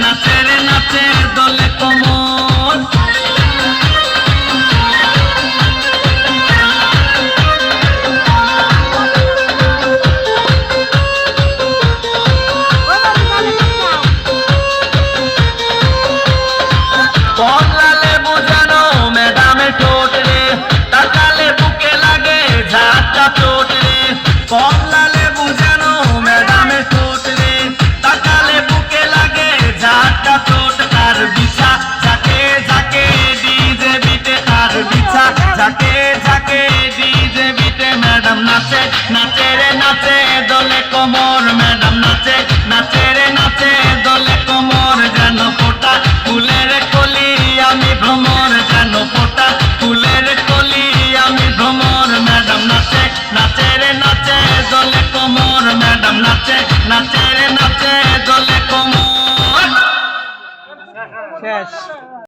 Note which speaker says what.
Speaker 1: নাচে রে নাচে দোলে কোমর। কমলা লেবু জানো ম্যাডামের ঠোঁট রে, তাকালে বুকে লাগে ঝাঁটা চোট রে। কমলা লেবু জানো ম্যাডামের ঠোঁট রে, তাকালে বুকে লাগে ঝাঁটা চোট। আর বিছা ঝাঁকে ঝাঁকে ডিজে বিটে, আর বিছা ঝাঁকে ঝাঁকে ডিজে বিটে। ম্যাডাম নাচে নাচে রে নাচে দোলে কোমর। ম্যাডাম নাচে নাচে রে নাচে দোলে কোমর। যেন ফোটা ফুলের কলি আমি ভ্রমর, যেন ফোটা ফুলের কলি আমি ভ্রমর। ম্যাডাম নাচে নাচে রে নাচে দোলে কোমর। ম্যাডাম নাচে নাচে রে নাচে দোলে কোমর।
Speaker 2: শেষ।